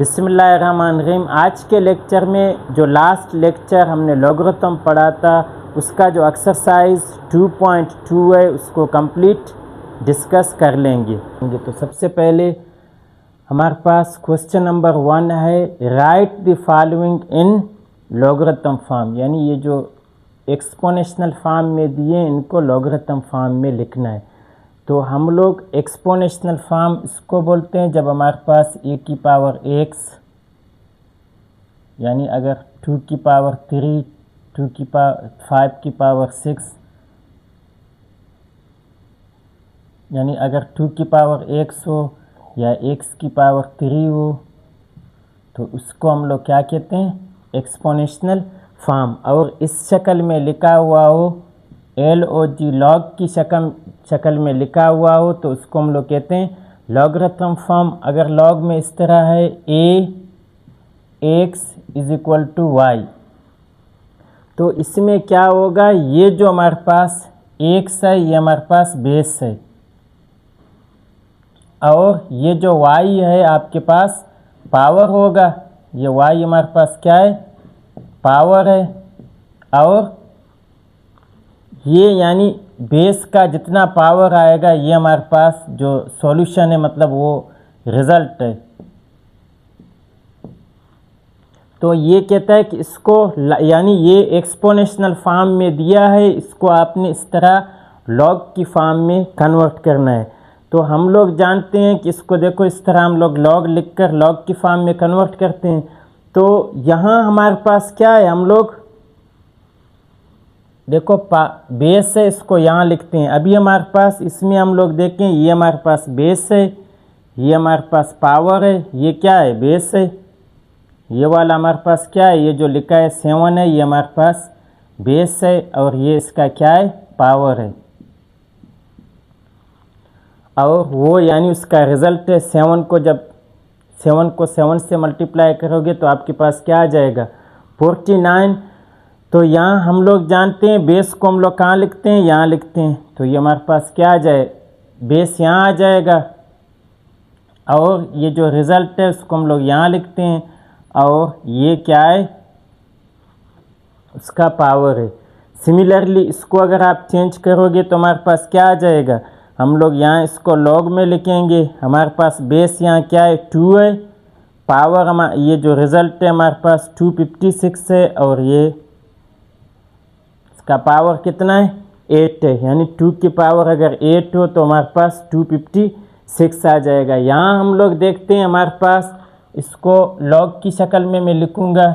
बिस्मिल्लाहिर्रहमानिर्रहीम। आज के लेक्चर में जो लास्ट लेक्चर हमने लॉगरिथम पढ़ा था उसका जो एक्सरसाइज 2.2 है उसको कंप्लीट डिस्कस कर लेंगे। तो सबसे पहले हमारे पास क्वेश्चन नंबर 1 है, right the following in logarithm form, यानी ये जो एक्सपोनेंशियल फॉर्म में दिए इनको लॉगरिथम फॉर्म में लिखना है। तो हम लोग एक्सपोनेंशियल फॉर्म इसको बोलते हैं जब हमारे पास e की पावर x, यानी अगर 2 की पावर 3, 2 की पावर 5 की पावर 6, यानी अगर 2 की पावर x हो या x की पावर 3 हो तो उसको हम लोग क्या कहते हैं, एक्सपोनेंशियल फॉर्म। और इस शक्ल में लिखा हुआ हो, LOG लॉग की शक्ल में लिखा हुआ हो तो उसको हम लोग कहते हैं लॉगरिथम फॉर्म। अगर लॉग में इस तरह है ax = y, तो इसमें क्या होगा, ये जो हमारे पास x है ये हमारे पास बेस है और ये जो y है आपके पास पावर होगा। ये y हमारे पास क्या है, पावर है। और ये यानी बेस का जितना पावर आएगा ये हमारे पास जो सॉल्यूशन है, मतलब वो रिज़ल्ट है। तो ये कहता है कि इसको यानी ये एक्सपोनेंशियल फॉर्म में दिया है, इसको आपने इस तरह लॉग की फॉर्म में कन्वर्ट करना है। तो हम लोग जानते हैं कि इसको देखो इस तरह हम लोग लॉग लिखकर लॉग की फॉर्म में कन्वर्ट करते हैं। तो यहाँ हमारे पास क्या है, हम लोग देखो बेस है, इसको यहाँ लिखते हैं। अभी हमारे पास इसमें हम लोग देखें, ये हमारे पास बेस है, ये हमारे पास पावर है, ये क्या है, बेस है। ये वाला हमारे पास क्या है, ये जो लिखा है 7 है, ये हमारे पास बेस है और ये इसका क्या है, पावर है। और वो यानी उसका रिज़ल्ट है 7 को, जब 7 को 7 से मल्टीप्लाई करोगे तो आपके पास क्या आ जाएगा, 49। तो यहाँ हम लोग जानते हैं बेस को हम लोग कहाँ लिखते हैं, यहाँ लिखते हैं। तो ये हमारे पास क्या आ जाए, बेस यहाँ आ जाएगा और ये जो रिज़ल्ट है उसको हम लोग यहाँ लिखते हैं और ये क्या है, उसका पावर है। सिमिलरली इसको अगर आप चेंज करोगे तो हमारे पास क्या आ जाएगा, हम लोग यहाँ इसको लॉग में लिखेंगे। हमारे पास बेस यहाँ क्या है, 2 है, पावर ये जो रिज़ल्ट है हमारे पास 256 है और ये का पावर कितना है, 8 है। यानी 2 की पावर अगर 8 हो तो हमारे पास 256 आ जाएगा। यहाँ हम लोग देखते हैं हमारे पास, इसको लॉग की शक्ल में मैं लिखूँगा।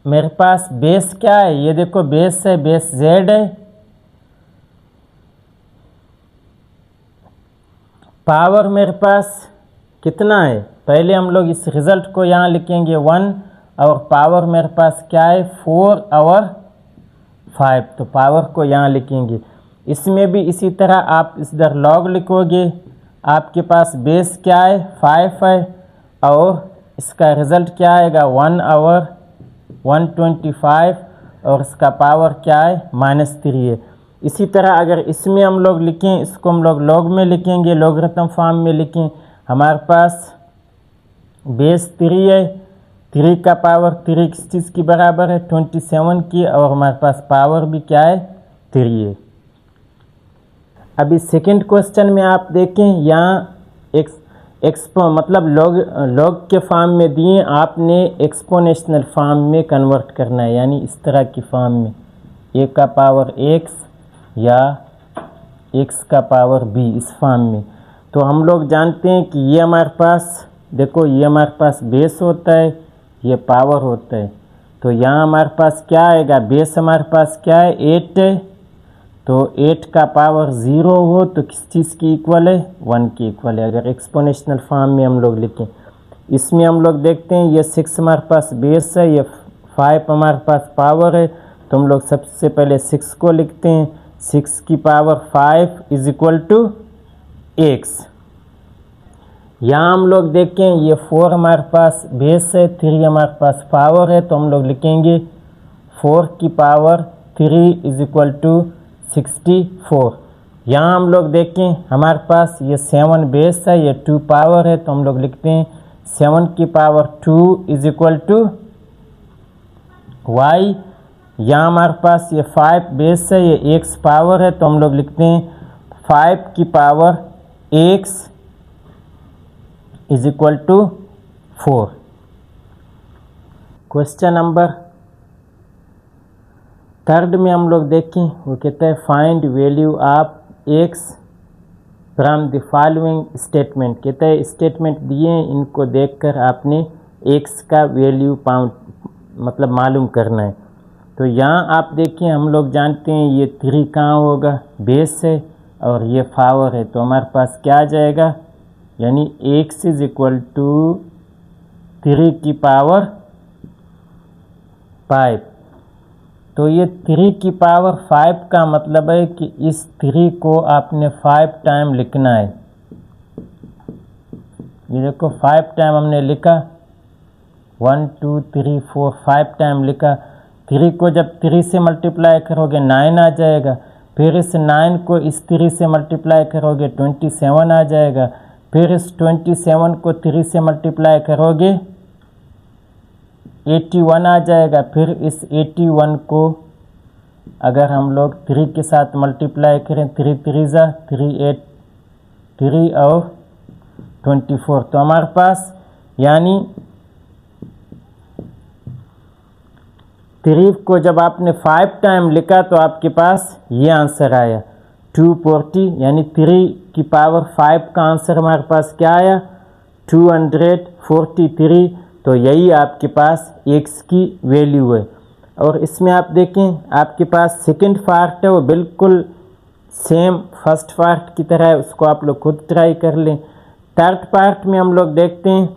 मेरे पास बेस क्या है, ये देखो बेस है, बेस z है, पावर मेरे पास कितना है, पहले हम लोग इस रिज़ल्ट को यहाँ लिखेंगे 1 और पावर मेरे पास क्या है, 4 और 5। तो पावर को यहाँ लिखेंगे। इसमें भी इसी तरह आप इधर लॉग लिखोगे, आपके पास बेस क्या है, 5 है और इसका रिज़ल्ट क्या आएगा, 1 और 125 और इसका पावर क्या है, -3 है। इसी तरह अगर इसमें हम लोग लिखें, इसको हम लोग लॉग में लिखेंगे, लॉगरिथम फॉर्म में लिखें, हमारे पास बेस 3 है, 3 का पावर 3 किस चीज़ की बराबर है, 27 की, और हमारे पास पावर भी क्या है, 3 है। अभी सेकंड क्वेश्चन में आप देखें, यहाँ मतलब लॉग के फॉर्म में दिए, आपने एक्सपोनेंशियल फॉर्म में कन्वर्ट करना है, यानी इस तरह की फॉर्म में a का पावर x या x का पावर b, इस फॉर्म में। तो हम लोग जानते हैं कि ये हमारे पास देखो, ये हमारे पास बेस होता है, ये पावर होता है। तो यहाँ हमारे पास क्या आएगा, बेस हमारे पास क्या है, 8 है, तो 8 का पावर 0 हो तो किस चीज़ की इक्वल है, 1 की इक्वल है, अगर एक्सपोनेंशियल फॉर्म में हम लोग लिखें। इसमें हम लोग देखते हैं ये 6 हमारे पास बेस है, ये 5 हमारे पास पावर है। तो हम लोग सबसे पहले 6 को लिखते हैं, 6 की पावर 5 = x। यहाँ हम लोग देखें, ये 4 हमारे पास बेस है, 3 हमारे पास पावर है, तो हम लोग लिखेंगे 4 की पावर 3 = 64। यहाँ हम लोग देखें हमारे पास ये 7 बेस है, ये 2 पावर है, तो हम लोग लिखते हैं 7 की power 2 is equal to y। यहाँ हमारे पास ये 5 बेस है, ये x पावर है, तो हम लोग लिखते हैं 5 की power x is equal to 4। Question number 3 में हम लोग देखें, वो कहता है find value of x from the following statement. कहता है स्टेटमेंट दिए हैं, इनको देखकर आपने x का वैल्यू मतलब मालूम करना है। तो यहाँ आप देखिए हम लोग जानते हैं ये 3 कहाँ होगा, बेस है और ये पावर है, तो हमारे पास क्या आ जाएगा, यानी x इज इक्वल टू 3 की पावर 5। तो ये 3 की पावर 5 का मतलब है कि इस 3 को आपने 5 टाइम लिखना है। ये देखो 5 टाइम हमने लिखा, 1 2 3 4 5 टाइम लिखा। 3 को जब 3 से मल्टीप्लाई करोगे 9 आ जाएगा, फिर इस 9 को इस 3 से मल्टीप्लाई करोगे 27 आ जाएगा, फिर इस 27 को 3 से मल्टीप्लाई करोगे 81 आ जाएगा, फिर इस 81 को अगर हम लोग 3 के साथ मल्टीप्लाई करें 3 3 जा 3 8 3 और 24, तो हमारे पास यानी 3 को जब आपने 5 टाइम लिखा तो आपके पास ये आंसर आया 240, यानी 3 की पावर 5 का आंसर हमारे पास क्या आया 243। तो यही आपके पास x की वैल्यू है। और इसमें आप देखें आपके पास सेकंड पार्ट है वो बिल्कुल सेम फर्स्ट पार्ट की तरह है, उसको आप लोग खुद ट्राई कर लें। थर्ड पार्ट में हम लोग देखते हैं,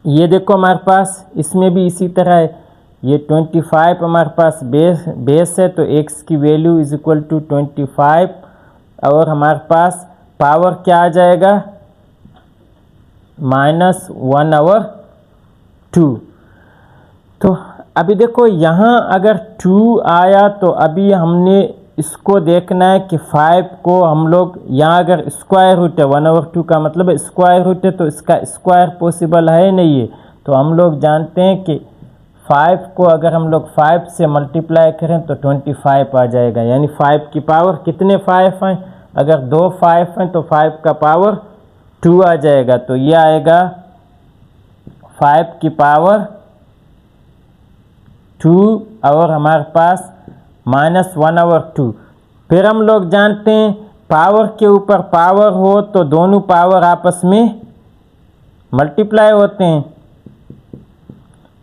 ये देखो हमारे पास इसमें भी इसी तरह है, ये 25 हमारे पास बेस है, तो x की वैल्यू इज इक्वल टू 25 और हमारे पास पावर क्या आ जाएगा -1/2। तो अभी देखो यहाँ अगर 2 आया तो अभी हमने इसको देखना है कि 5 को हम लोग यहाँ अगर स्क्वायर रूट है 1/2 का मतलब है स्क्वायर रूट है, तो इसका स्क्वायर पॉसिबल है नहीं है। तो हम लोग जानते हैं कि 5 को अगर हम लोग 5 से मल्टीप्लाई करें तो 25 आ जाएगा, यानी 5 की पावर कितने 5 हैं, अगर 2 5 हैं तो 5 का पावर 2 आ जाएगा, तो ये आएगा 5 की पावर 2 और हमारे पास -1/2। फिर हम लोग जानते हैं पावर के ऊपर पावर हो तो दोनों पावर आपस में मल्टीप्लाई होते हैं,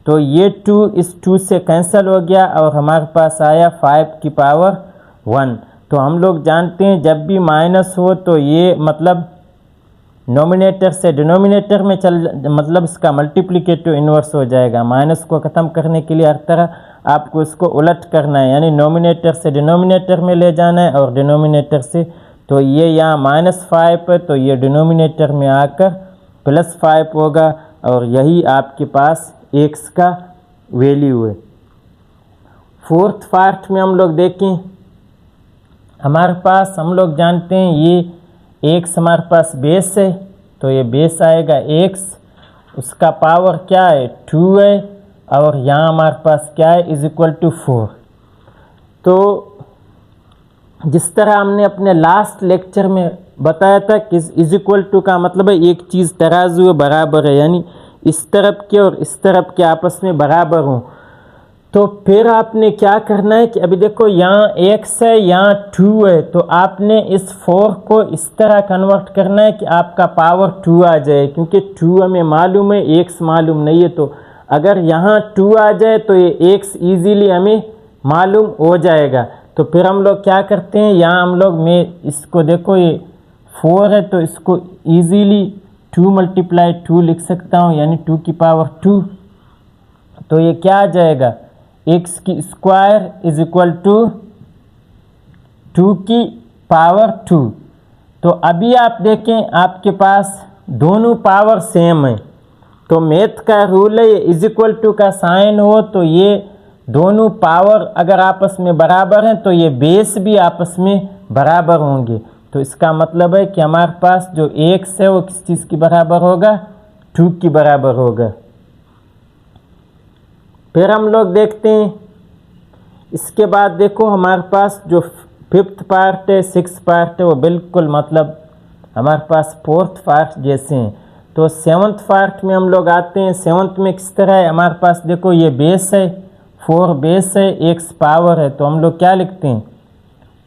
तो ये 2 इस 2 से कैंसिल हो गया और हमारे पास आया 5 की पावर 1। तो हम लोग जानते हैं जब भी माइनस हो तो ये मतलब नोमिनेटर से डिनोमिनेटर में मतलब इसका मल्टीप्लिकेटिव इन्वर्स हो जाएगा। माइनस को ख़त्म करने के लिए हर तरह आपको इसको उलट करना है, यानी नोमिनेटर से डिनोमिनेटर में ले जाना है और डिनोमिनेटर से, तो ये यहाँ -5 है तो ये डिनोमिनेटर में आकर +5 होगा और यही आपके पास x का वैल्यू है। फोर्थ पार्ट में हम लोग देखें, हमारे पास हम लोग जानते हैं ये x हमारे पास बेस है, तो ये बेस आएगा x, उसका पावर क्या है 2 है और यहाँ हमारे पास क्या है इज इक्वल टू 4। तो जिस तरह हमने अपने लास्ट लेक्चर में बताया था कि इज इक्वल टू का मतलब है एक चीज़ तराजू बराबर है, यानी इस तरफ के और इस तरफ के आपस में बराबर हों। तो फिर आपने क्या करना है कि अभी देखो यहाँ x है यहाँ 2 है, तो आपने इस 4 को इस तरह कन्वर्ट करना है कि आपका पावर 2 आ जाए, क्योंकि 2 हमें मालूम है x मालूम नहीं है। तो अगर यहाँ 2 आ जाए तो ये x ईजीली हमें मालूम हो जाएगा। तो फिर हम लोग क्या करते हैं, यहाँ हम लोग मैं इसको देखो ये 4 है तो इसको ईजीली 2 × 2 लिख सकता हूँ, यानी 2 की पावर 2। तो ये क्या आ जाएगा x की स्क्वायर इज इक्वल टू 2 की पावर 2। तो अभी आप देखें आपके पास दोनों पावर सेम है, तो मैथ का रूल है इज इक्वल टू का साइन हो तो ये दोनों पावर अगर आपस में बराबर हैं तो ये बेस भी आपस में बराबर होंगे। तो इसका मतलब है कि हमारे पास जो x है वो किस चीज़ की बराबर होगा, 2 की बराबर होगा। फिर हम लोग देखते हैं इसके बाद, देखो हमारे पास जो 5th पार्ट है, 6th पार्ट है, वो बिल्कुल मतलब हमारे पास 4th पार्ट जैसे हैं। तो 7th पार्ट में हम लोग आते हैं। 7th में किस तरह है, हमारे पास देखो ये बेस है, 4 बेस है, x पावर है। तो हम लोग क्या लिखते हैं,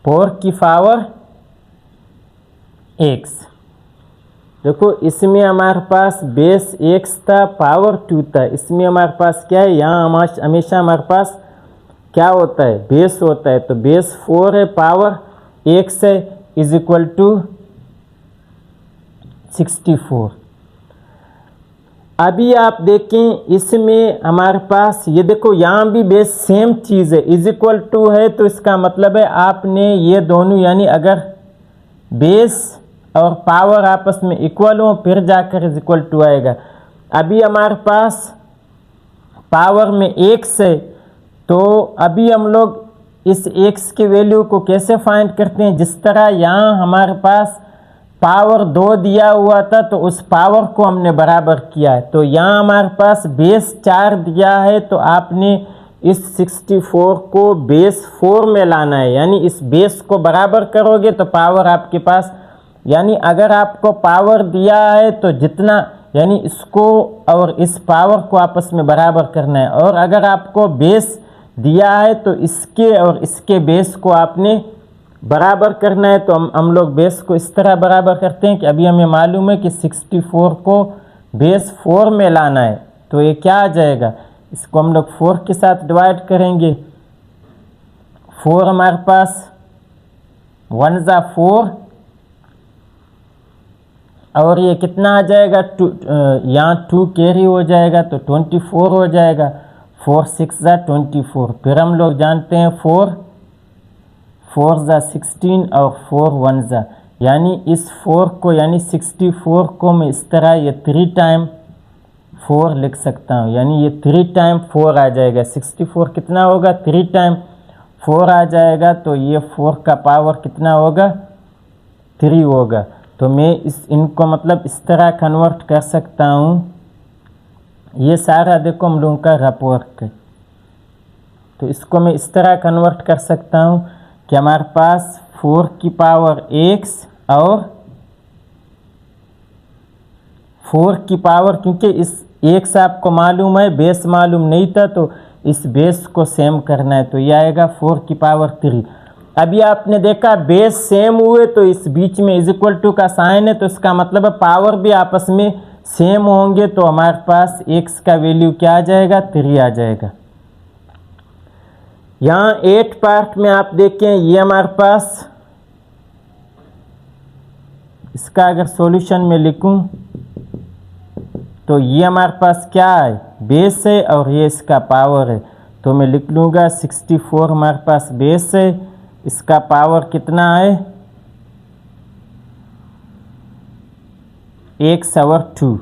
4 की पावर x। देखो इसमें हमारे पास बेस x था, पावर 2 था। इसमें हमारे पास क्या है, यहाँ हमेशा हमारे पास क्या होता है, बेस होता है। तो बेस 4 है, पावर x है, इज इक्वल टू 64। अभी आप देखें इसमें हमारे पास ये देखो यहाँ भी बेस सेम चीज़ है, इज इक्वल टू है। तो इसका मतलब है आपने ये दोनों, यानी अगर बेस और पावर आपस में इक्वल हो फिर जाकर इज इक्वल टू आएगा। अभी हमारे पास पावर में x है, तो अभी हम लोग इस x की वैल्यू को कैसे फाइंड करते हैं, जिस तरह यहाँ हमारे पास पावर 2 दिया हुआ था तो उस पावर को हमने बराबर किया है। तो यहाँ हमारे पास बेस 4 दिया है, तो आपने इस 64 को बेस 4 में लाना है, यानी इस बेस को बराबर करोगे तो पावर आपके पास, यानी अगर आपको पावर दिया है तो जितना, यानी इसको और इस पावर को आपस में बराबर करना है। और अगर आपको बेस दिया है तो इसके और इसके बेस को आपने बराबर करना है। तो हम लोग बेस को इस तरह बराबर करते हैं कि अभी हमें मालूम है कि 64 को बेस 4 में लाना है। तो ये क्या आ जाएगा, इसको हम लोग 4 के साथ डिवाइड करेंगे। 4 हमारे पास 1 जा 4, और ये कितना आ जाएगा, यहाँ 2 कैरी हो जाएगा तो 24 हो जाएगा। 4 6 जा 24। फिर हम लोग जानते हैं 4 जा 16 और 4 1 जा, यानी इस 4 को, यानी 64 को मैं इस तरह ये 3 टाइम 4 लिख सकता हूँ, यानी ये 3 टाइम 4 आ जाएगा। 64 कितना होगा, 3 टाइम 4 आ जाएगा। तो ये 4 का पावर कितना होगा, 3 होगा। तो मैं इनको मतलब इस तरह कन्वर्ट कर सकता हूँ। ये सारा देखो हम लोगों का रफ वर्क है, तो इसको मैं इस तरह कन्वर्ट कर सकता हूँ कि हमारे पास 4 की पावर x और 4 की पावर, क्योंकि इस x आपको मालूम है, बेस मालूम नहीं था, तो इस बेस को सेम करना है। तो ये आएगा 4 की पावर 3। अभी आपने देखा बेस सेम हुए तो इस बीच में इज इक्वल टू का साइन है, तो इसका मतलब है पावर भी आपस में सेम होंगे। तो हमारे पास x का वैल्यू क्या आ जाएगा, 3 आ जाएगा। यहाँ 8 पार्ट में आप देखें, ये हमारे पास, इसका अगर सॉल्यूशन में लिखूं तो ये हमारे पास क्या है, बेस है, और ये इसका पावर है। तो मैं लिख लूँगा 64 हमारे पास बेस है, इसका पावर कितना है, x over 2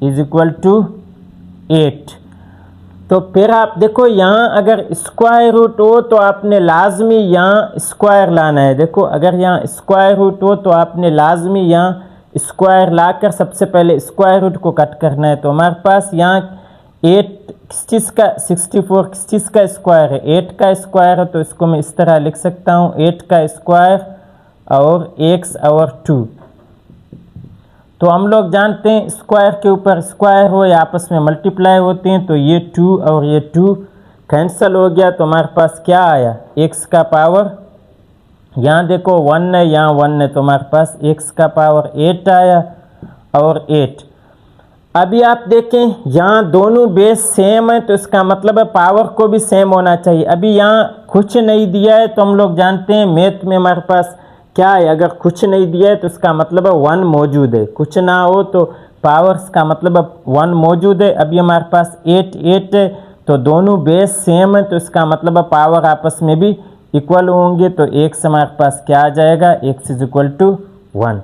is equal to 8। तो फिर आप देखो यहाँ अगर स्क्वायर रूट हो तो आपने लाजमी यहाँ स्क्वायर लाना है। देखो अगर यहाँ स्क्वायर रूट हो तो आपने लाजमी यहाँ स्क्वायर लाकर सबसे पहले स्क्वायर रूट को कट करना है। तो हमारे पास यहाँ 8 किस चीज़ का, 64 किस चीज़ का स्क्वायर है, 8 का स्क्वायर है। तो इसको मैं इस तरह लिख सकता हूँ, 8 का स्क्वायर और x over 2। तो हम लोग जानते हैं स्क्वायर के ऊपर स्क्वायर हो या आपस में मल्टीप्लाई होते हैं। तो ये 2 और ये 2 कैंसिल हो गया। तो हमारे पास क्या आया, x का पावर, यहाँ देखो 1 है, यहाँ 1 है, तो हमारे पास x का पावर 8 आया और 8। अभी आप देखें यहाँ दोनों बेस सेम है, तो इसका मतलब है पावर को भी सेम होना चाहिए। अभी यहाँ कुछ नहीं दिया है, तो हम लोग जानते हैं मैथ में हमारे पास क्या है, अगर कुछ नहीं दिया है तो इसका मतलब है 1 मौजूद है, कुछ ना हो तो पावर्स का मतलब है 1 मौजूद है। अभी हमारे पास 8 है, तो दोनों बेस सेम है, तो इसका मतलब है पावर आपस में भी इक्वल होंगे। तो x हमारे पास क्या आ जाएगा, x इज इक्वल टू 1।